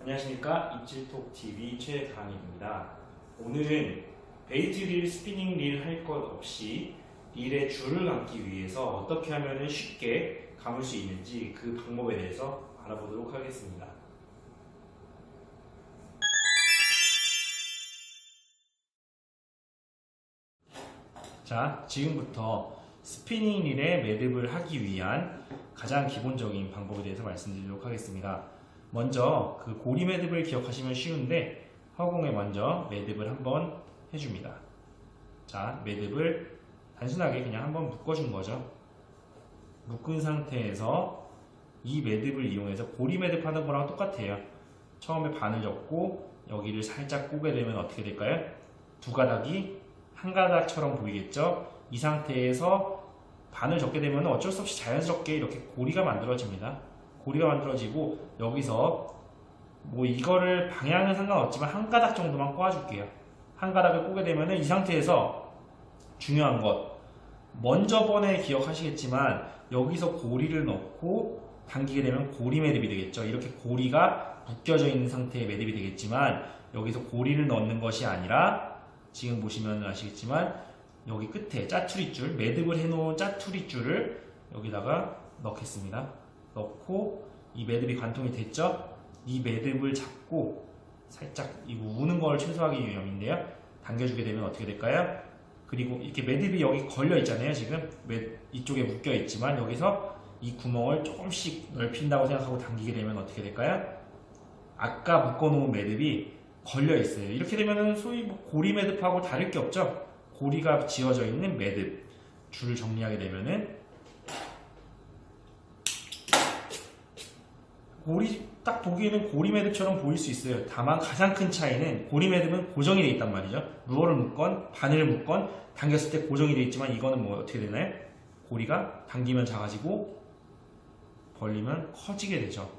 안녕하십니까, 입질톡TV 최강익입니다. 오늘은 베이트 릴, 스피닝 릴 할 것 없이 릴에 줄을 감기 위해서 어떻게 하면 쉽게 감을 수 있는지 그 방법에 대해서 알아보도록 하겠습니다. 자, 지금부터 스피닝 릴에 매듭을 하기 위한 가장 기본적인 방법에 대해서 말씀드리도록 하겠습니다. 먼저 그 고리 매듭을 기억하시면 쉬운데 허공에 먼저 매듭을 한번 해줍니다. 자, 매듭을 단순하게 그냥 한번 묶어준 거죠. 묶은 상태에서 이 매듭을 이용해서 고리 매듭하는 거랑 똑같아요. 처음에 바늘 접고 여기를 살짝 꼬게 되면 어떻게 될까요? 두 가닥이 한 가닥처럼 보이겠죠? 이 상태에서 바늘 접게 되면 어쩔 수 없이 자연스럽게 이렇게 고리가 만들어집니다. 고리가 만들어지고 여기서 뭐 이거를 방향은 상관없지만 한 가닥 정도만 꼬아줄게요. 한 가닥을 꼬게 되면 이 상태에서 중요한 것, 먼저 번에 기억하시겠지만 여기서 고리를 넣고 당기게 되면 고리 매듭이 되겠죠. 이렇게 고리가 묶여져 있는 상태의 매듭이 되겠지만 여기서 고리를 넣는 것이 아니라 지금 보시면 아시겠지만 여기 끝에 짜투리줄, 매듭을 해놓은 짜투리줄을 여기다가 넣겠습니다. 넣고 이 매듭이 관통이 됐죠? 이 매듭을 잡고 살짝 이거 우는 걸 최소화하기 위함인데요. 당겨주게 되면 어떻게 될까요? 그리고 이렇게 매듭이 여기 걸려 있잖아요. 지금 이쪽에 묶여 있지만 여기서 이 구멍을 조금씩 넓힌다고 생각하고 당기게 되면 어떻게 될까요? 아까 묶어놓은 매듭이 걸려 있어요. 이렇게 되면 소위 고리 매듭하고 다를 게 없죠. 고리가 지어져 있는 매듭 줄을 정리하게 되면은 고리 딱 보기에는 고리 매듭처럼 보일 수 있어요. 다만 가장 큰 차이는 고리 매듭은 고정이 되어 있단 말이죠. 루어를 묶건 바늘을 묶건 당겼을 때 고정이 되어 있지만 이거는 뭐 어떻게 되나요? 고리가 당기면 작아지고 벌리면 커지게 되죠.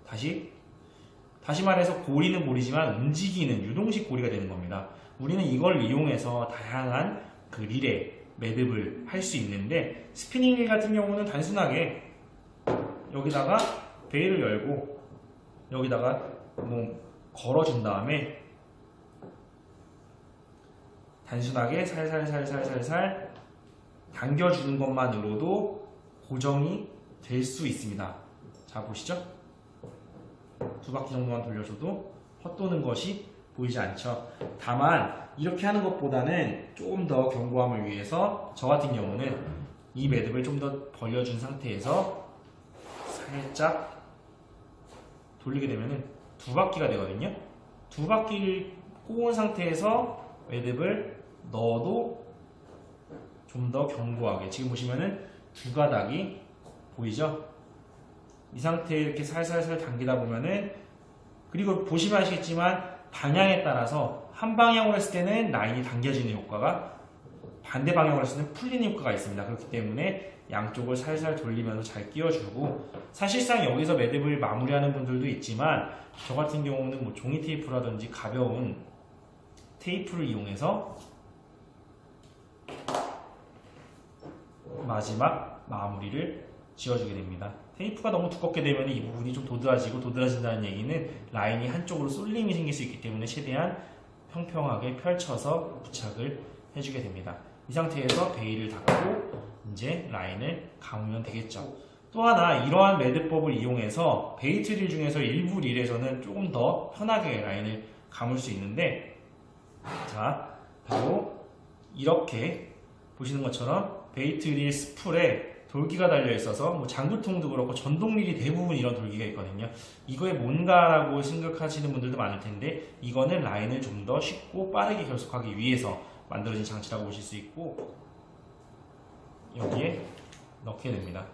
다시 말해서 고리는 고리지만 움직이는 유동식 고리가 되는 겁니다. 우리는 이걸 이용해서 다양한 그 릴에 매듭을 할 수 있는데 스피닝 릴 같은 경우는 단순하게 여기다가 베일을 열고 여기다가 뭐 걸어준 다음에 단순하게 살살살살살살 당겨주는 것만으로도 고정이 될 수 있습니다. 자, 보시죠. 두 바퀴 정도만 돌려줘도 헛도는 것이 보이지 않죠. 다만 이렇게 하는 것보다는 조금 더 견고함을 위해서 저 같은 경우는 이 매듭을 좀 더 벌려준 상태에서 살짝 돌리게 되면 두 바퀴가 되거든요. 두 바퀴를 꼬은 상태에서 매듭을 넣어도 좀 더 견고하게, 지금 보시면은 두 가닥이 보이죠? 이 상태에 이렇게 살살살 당기다 보면은, 그리고 보시면 아시겠지만 방향에 따라서 한 방향으로 했을 때는 라인이 당겨지는 효과가, 반대 방향으로 했을 때는 풀리는 효과가 있습니다. 그렇기 때문에 양쪽을 살살 돌리면서 잘 끼워주고, 사실상 여기서 매듭을 마무리하는 분들도 있지만 저 같은 경우는 뭐 종이 테이프라든지 가벼운 테이프를 이용해서 마지막 마무리를 지어주게 됩니다. 테이프가 너무 두껍게 되면 이 부분이 좀 도드라진다는 얘기는 라인이 한쪽으로 쏠림이 생길 수 있기 때문에 최대한 평평하게 펼쳐서 부착을 해주게 됩니다. 이 상태에서 베일을 닫고 이제 라인을 감으면 되겠죠. 또 하나, 이러한 매듭법을 이용해서 베이트 릴 중에서 일부 릴에서는 조금 더 편하게 라인을 감을 수 있는데, 자, 바로 이렇게 보시는 것처럼 베이트 릴 스풀에 돌기가 달려 있어서 뭐 장구통도 그렇고 전동릴이 대부분 이런 돌기가 있거든요. 이거에 뭔가라고 생각하시는 분들도 많을 텐데 이거는 라인을 좀 더 쉽고 빠르게 결속하기 위해서 만들어진 장치라고 보실 수 있고, 여기에 넣게 됩니다.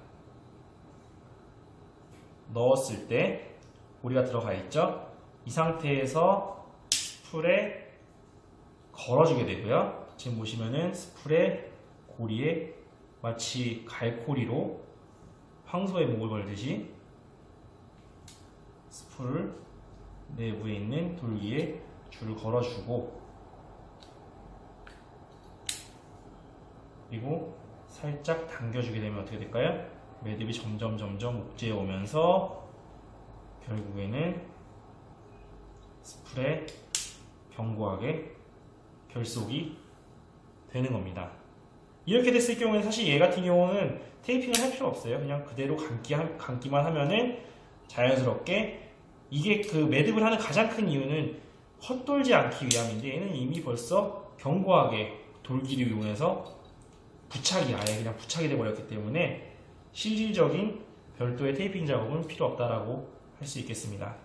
넣었을 때 고리가 들어가 있죠. 이 상태에서 스풀에 걸어주게 되고요. 지금 보시면은 스풀에 고리에 마치 갈고리로 황소의 목을 걸듯이 스풀을 내부에 있는 돌기에 줄을 걸어주고, 그리고 살짝 당겨주게 되면 어떻게 될까요? 매듭이 점점 옥죄어 오면서 결국에는 스풀에 견고하게 결속이 되는 겁니다. 이렇게 됐을 경우에는 사실 얘 같은 경우는 테이핑을 할 필요 없어요. 그냥 그대로 감기만 하면은 자연스럽게, 이게 그 매듭을 하는 가장 큰 이유는 헛돌지 않기 위함인데, 얘는 이미 벌써 견고하게 돌기를 이용해서 아예 그냥 부착이 돼 버렸기 때문에 실질적인 별도의 테이핑 작업은 필요 없다라고 할 수 있겠습니다.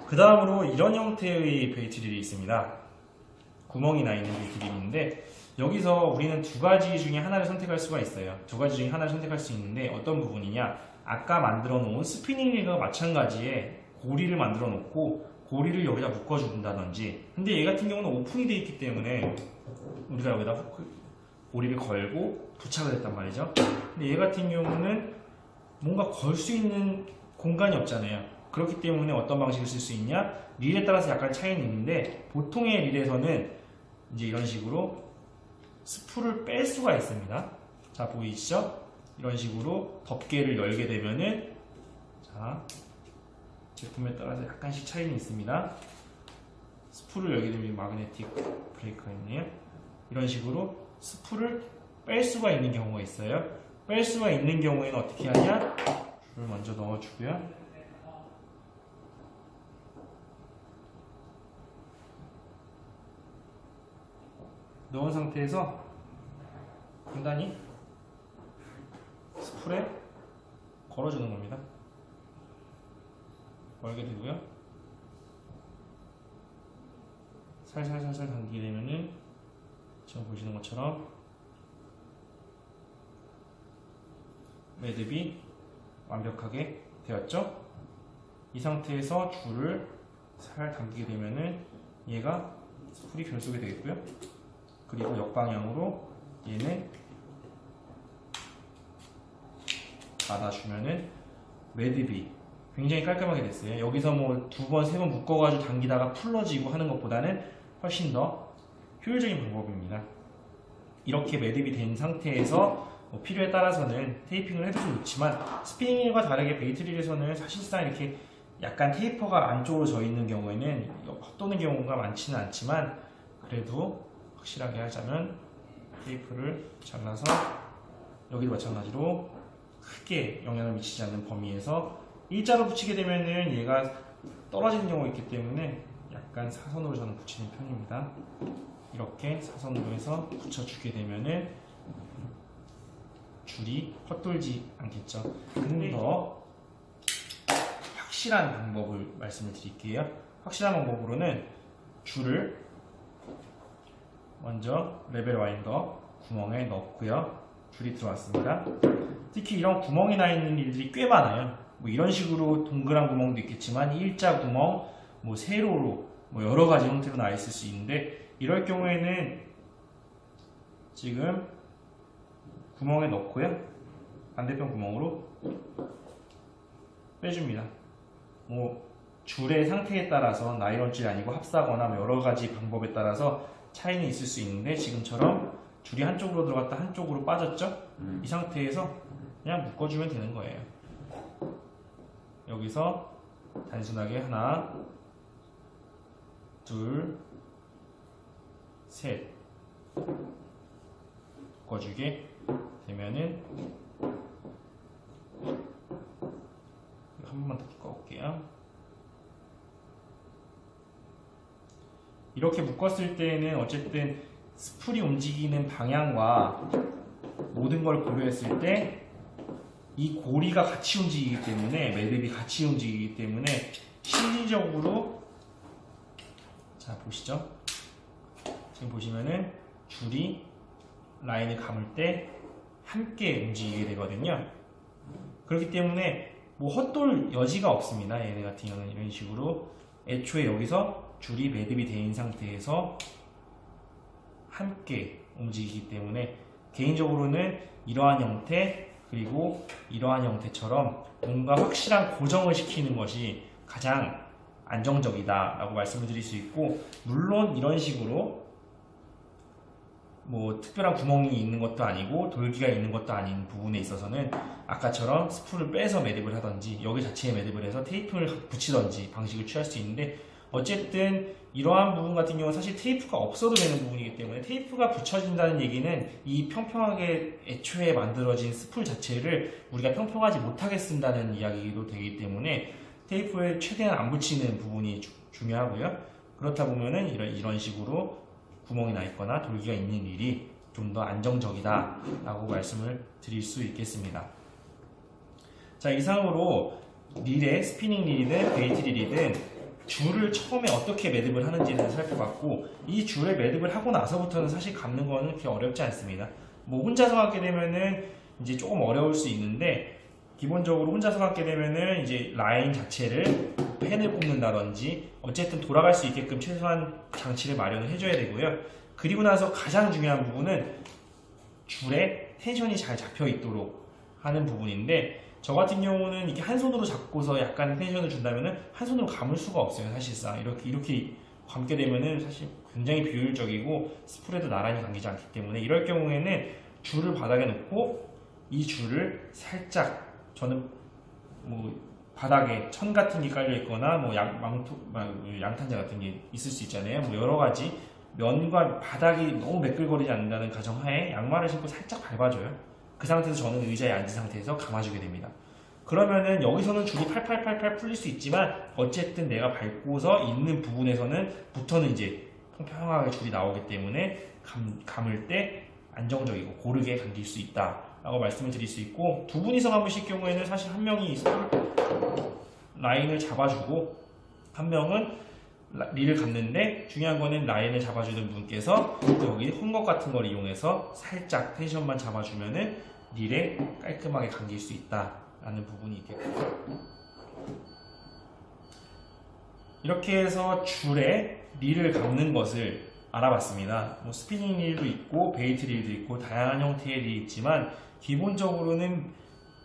그 다음으로 이런 형태의 베이트 릴이 있습니다. 구멍이 나 있는 베이트 릴인데, 여기서 우리는 두 가지 중에 하나를 선택할 수가 있어요. 두 가지 중에 하나를 선택할 수 있는데, 어떤 부분이냐, 아까 만들어 놓은 스피닝 릴과 마찬가지에 고리를 만들어 놓고 고리를 여기다 묶어 준다든지, 근데 얘 같은 경우는 오픈이 되어 있기 때문에 우리가 여기다 고리를 걸고 부착을 했단 말이죠. 근데 얘 같은 경우는 뭔가 걸 수 있는 공간이 없잖아요. 그렇기 때문에 어떤 방식을 쓸 수 있냐, 릴에 따라서 약간 차이는 있는데, 보통의 릴에서는 이제 이런 식으로 스풀을 뺄 수가 있습니다. 자, 보이시죠? 이런 식으로 덮개를 열게 되면은, 자, 제품에 따라서 약간씩 차이는 있습니다. 스풀을 열게 되면 마그네틱 브레이크가 있네요. 이런 식으로 스풀을 뺄 수가 있는 경우가 있어요. 뺄 수가 있는 경우에는 어떻게 하냐, 줄을 먼저 넣어주고요. 넣은 상태에서 간단히 스풀에 걸어주는 겁니다. 걸게 되고요. 살살살살 당기게 되면은 지금 보시는 것처럼 매듭이 완벽하게 되었죠? 이 상태에서 줄을 살 당기게 되면은 얘가 스풀이 결속이 되겠고요. 그리고 역방향으로 얘는 닫아주면은 매듭이 굉장히 깔끔하게 됐어요. 여기서 뭐 두 번, 세 번 묶어가지고 당기다가 풀러지고 하는 것보다는 훨씬 더 효율적인 방법입니다. 이렇게 매듭이 된 상태에서 뭐 필요에 따라서는 테이핑을 해도 좋지만, 스피닝과 다르게 베이트릴에서는 사실상 이렇게 약간 테이퍼가 안쪽으로 져 있는 경우에는 헛도는 경우가 많지는 않지만, 그래도 확실하게 하자면 테이프를 잘라서 여기도 마찬가지로 크게 영향을 미치지 않는 범위에서 일자로 붙이게 되면은 얘가 떨어지는 경우가 있기 때문에 약간 사선으로 저는 붙이는 편입니다. 이렇게 사선으로 해서 붙여주게 되면은 줄이 헛돌지 않겠죠. 조금 더 확실한 방법을 말씀을 드릴게요. 확실한 방법으로는 줄을 먼저 레벨 와인더 구멍에 넣고요. 줄이 들어왔습니다. 특히 이런 구멍이 나 있는 일들이 꽤 많아요. 뭐 이런 식으로 동그란 구멍도 있겠지만, 일자 구멍, 뭐 세로로, 뭐 여러 가지 형태로 나 있을 수 있는데, 이럴 경우에는 지금 구멍에 넣고요. 반대편 구멍으로 빼줍니다. 뭐 줄의 상태에 따라서 나일론줄이 아니고 합사거나 뭐 여러 가지 방법에 따라서 차이는 있을 수 있는데, 지금처럼 줄이 한쪽으로 들어갔다 한쪽으로 빠졌죠? 이 상태에서 그냥 묶어주면 되는 거예요. 여기서 단순하게 하나, 둘, 셋 묶어주게 되면은, 한 번만 더 묶어볼게요. 이렇게 묶었을 때는 어쨌든 스풀이 움직이는 방향과 모든 걸 고려했을 때 이 고리가 같이 움직이기 때문에, 매듭이 같이 움직이기 때문에 실질적으로, 자 보시죠. 지금 보시면은 줄이 라인을 감을 때 함께 움직이게 되거든요. 그렇기 때문에 뭐 헛돌 여지가 없습니다. 얘네 같은 경우는 이런 식으로 애초에 여기서 줄이 매듭이 되어 있는 상태에서 함께 움직이기 때문에, 개인적으로는 이러한 형태 그리고 이러한 형태처럼 뭔가 확실한 고정을 시키는 것이 가장 안정적이다 라고 말씀을 드릴 수 있고, 물론 이런 식으로 뭐 특별한 구멍이 있는 것도 아니고 돌기가 있는 것도 아닌 부분에 있어서는 아까처럼 스풀을 빼서 매듭을 하던지 여기 자체에 매듭을 해서 테이프를 붙이던지 방식을 취할 수 있는데, 어쨌든 이러한 부분 같은 경우는 사실 테이프가 없어도 되는 부분이기 때문에 테이프가 붙여진다는 얘기는 이 평평하게 애초에 만들어진 스풀 자체를 우리가 평평하지 못하게 쓴다는 이야기도 되기 때문에 테이프에 최대한 안 붙이는 부분이 중요하고요. 그렇다 보면은 이런 식으로 구멍이 나 있거나 돌기가 있는 릴이 좀 더 안정적이다 라고 말씀을 드릴 수 있겠습니다. 자, 이상으로 릴의 스피닝 릴이든 베이트 릴이든 줄을 처음에 어떻게 매듭을 하는지를 살펴봤고, 이 줄에 매듭을 하고 나서부터는 사실 감는 거는 그렇게 어렵지 않습니다. 뭐 혼자서 감게 되면은 이제 조금 어려울 수 있는데, 기본적으로 혼자서 감게 되면은 이제 라인 자체를 펜을 뽑는다든지 어쨌든 돌아갈 수 있게끔 최소한 장치를 마련을 해줘야 되고요. 그리고 나서 가장 중요한 부분은 줄에 텐션이 잘 잡혀 있도록 하는 부분인데, 저 같은 경우는 이렇게 한 손으로 잡고서 약간 텐션을 준다면은 한 손으로 감을 수가 없어요. 사실상 이렇게 감게 되면은 사실 굉장히 비효율적이고 스풀에도 나란히 감기지 않기 때문에, 이럴 경우에는 줄을 바닥에 놓고 이 줄을 살짝, 저는 뭐 바닥에 천 같은 게 깔려 있거나 뭐 양탄자 같은 게 있을 수 있잖아요. 뭐 여러 가지 면과 바닥이 너무 매끌거리지 않는다는 가정하에 양말을 신고 살짝 밟아줘요. 그 상태에서 저는 의자에 앉은 상태에서 감아주게 됩니다. 그러면은 여기서는 줄이 팔팔팔팔 풀릴 수 있지만 어쨌든 내가 밟고서 있는 부분에서는 이제 평평하게 줄이 나오기 때문에 감을 때 안정적이고 고르게 감길 수 있다 라고 말씀을 드릴 수 있고, 두 분이서 감으실 경우에는 사실 한 명이 라인을 잡아주고 한 명은 릴을 감는데, 중요한 거는 라인을 잡아주는 분께서 여기 헝겊 같은 걸 이용해서 살짝 텐션만 잡아주면은 릴에 깔끔하게 감길 수 있다라는 부분이 있겠고요. 이렇게 해서 줄에 릴을 감는 것을 알아봤습니다. 뭐 스피닝 릴도 있고 베이트 릴도 있고 다양한 형태의 릴이 있지만, 기본적으로는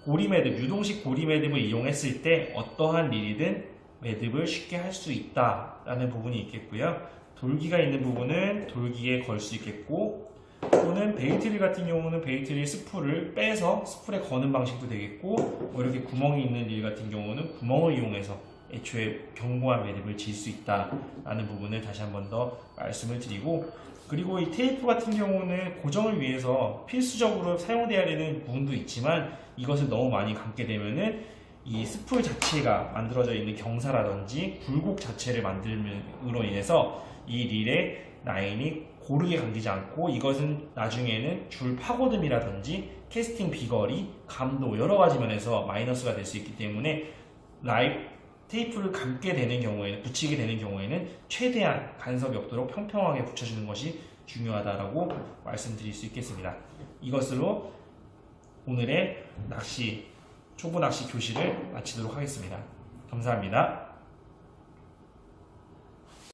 고리 매듭, 유동식 고리 매듭을 이용했을 때 어떠한 릴이든 매듭을 쉽게 할 수 있다라는 부분이 있겠고요. 돌기가 있는 부분은 돌기에 걸 수 있겠고, 또는 베이트 릴 같은 경우는 베이트 릴 스풀을 빼서 스풀에 거는 방식도 되겠고, 뭐 이렇게 구멍이 있는 릴 같은 경우는 구멍을 이용해서 애초에 견고한 매듭을 질 수 있다라는 부분을 다시 한 번 더 말씀을 드리고, 그리고 이 테이프 같은 경우는 고정을 위해서 필수적으로 사용되어야 되는 부분도 있지만, 이것을 너무 많이 감게 되면은 이 스풀 자체가 만들어져 있는 경사라든지 굴곡 자체를 만들므로 인해서 이 릴의 라인이 고르게 감기지 않고, 이것은 나중에는 줄 파고듦이라든지 캐스팅 비거리, 감도 여러 가지 면에서 마이너스가 될 수 있기 때문에 테이프를 감게 되는 경우에는, 붙이게 되는 경우에는 최대한 간섭이 없도록 평평하게 붙여주는 것이 중요하다라고 말씀드릴 수 있겠습니다. 이것으로 오늘의 초보 낚시 교실을 마치도록 하겠습니다. 감사합니다.